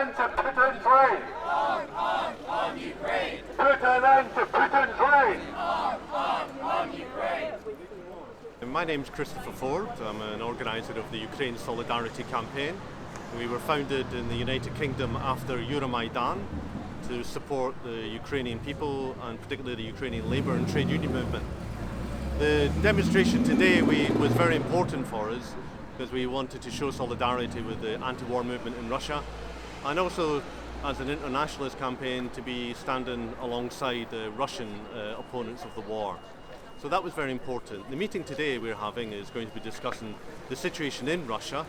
end to Putin's reign. On Ukraine. Put an end to Putin's reign. On Ukraine. My name's Christopher Ford. I'm an organiser of the Ukraine Solidarity campaign. We were founded in the United Kingdom after Euromaidan to support the Ukrainian people and particularly the Ukrainian labour and trade union movement. The demonstration today was very important for us because we wanted to show solidarity with the anti-war movement in Russia and also as an internationalist campaign to be standing alongside the Russian opponents of the war. So that was very important. The meeting today we're having is going to be discussing the situation in Russia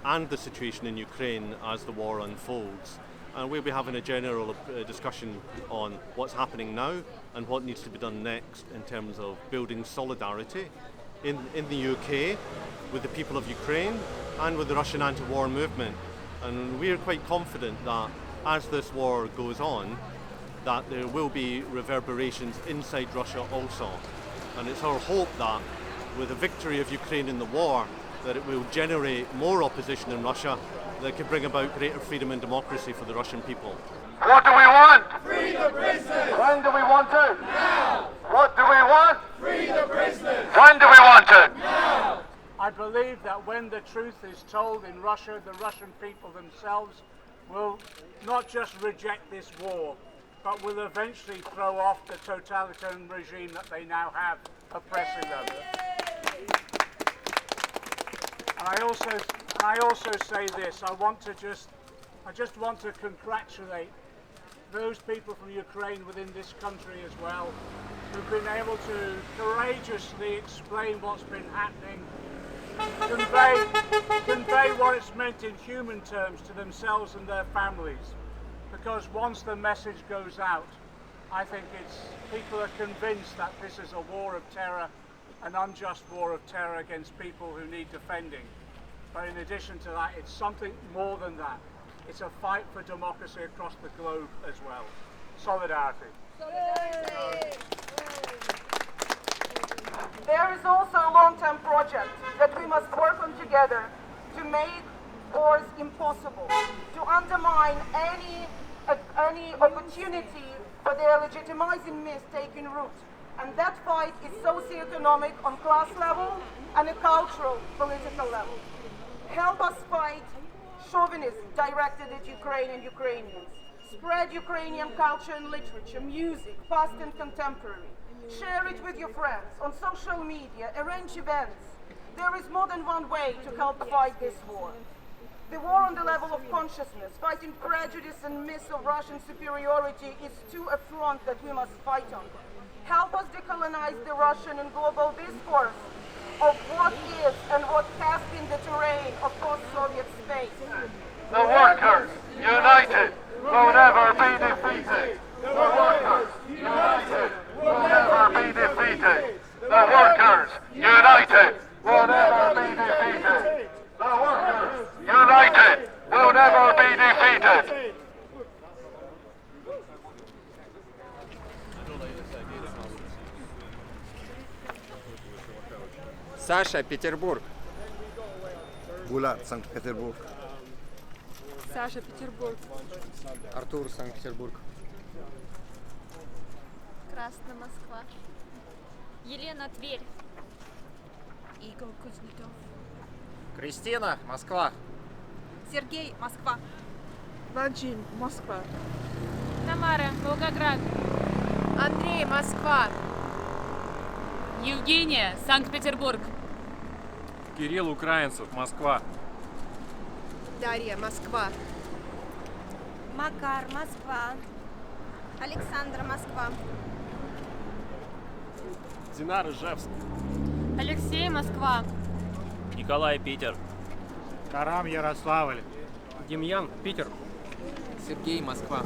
and the situation in Ukraine as the war unfolds. And we'll be having a general discussion on what's happening now and what needs to be done next in terms of building solidarity in the UK with the people of Ukraine and with the Russian anti-war movement. And we're quite confident that as this war goes on, that there will be reverberations inside Russia also. And it's our hope that with the victory of Ukraine in the war, that it will generate more opposition in Russia that can bring about greater freedom and democracy for the Russian people. What do we want? Free the prisoners. When do we want it? Now. What do we want? Free the prisoners. When do we want it? Now. I believe that when the truth is told in Russia, the Russian people themselves will not just reject this war, but will eventually throw off the totalitarian regime that they now have oppressing them. And I also say this, I just want to congratulate those people from Ukraine within this country as well, who've been able to courageously explain what's been happening, convey what it's meant in human terms to themselves and their families. Because once the message goes out, I think people are convinced that this is a war of terror, an unjust war of terror against people who need defending. But in addition to that, it's something more than that. It's a fight for democracy across the globe as well. Solidarity. There is also a long-term project that we must work on together to make wars impossible, to undermine any opportunity for their legitimizing myths taking root. And that fight is socio-economic on class level and a cultural political level. Help us fight chauvinism directed at Ukraine and Ukrainians. Spread Ukrainian culture and literature, music, past and contemporary. Share it with your friends on social media, arrange events. There is more than one way to help fight this war. The war on the level of consciousness, fighting prejudice and myths of Russian superiority is too a front that we must fight on. Help us decolonize the Russian and global discourse of what is and what has been the terrain of post-Soviet space. The workers, united, will never be defeated. The workers, united, will never be defeated. The workers, united, will never be defeated. The workers, united, will never be defeated. Саша, Петербург. Булат, Санкт-Петербург. Саша, Петербург. Артур, Санкт-Петербург. Красная, Москва. Елена, Тверь. Игорь, Кузнецов. Кристина, Москва. Сергей, Москва. Владимир, Москва. Тамара, Волгоград. Андрей, Москва. Евгения, Санкт-Петербург. Кирилл, Украинцев, Москва. Дарья, Москва. Макар, Москва. Александра, Москва. Динар, Ижевск. Алексей, Москва. Николай, Питер. Карам, Ярославль. Демьян, Питер. Сергей, Москва.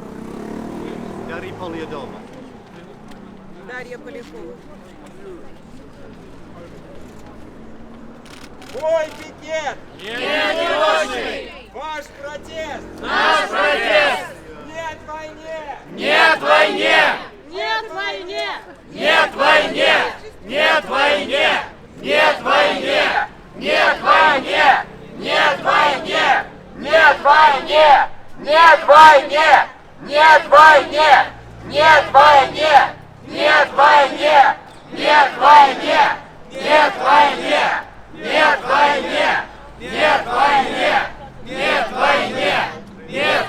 Дарья Полиадова. Дарья Полякова. Мой пикет! Неудачный! Ваш протест! Наш протест! Нет войне! Нет войне! Нет войне! Нет войне! Нет войне! Нет войне! Нет войне! Нет войне! Нет войне! Нет войне! Нет войне! Нет войне! Нет войне! Нет войне! Нет войне! Нет войне! Нет войне! Нет войне! Нет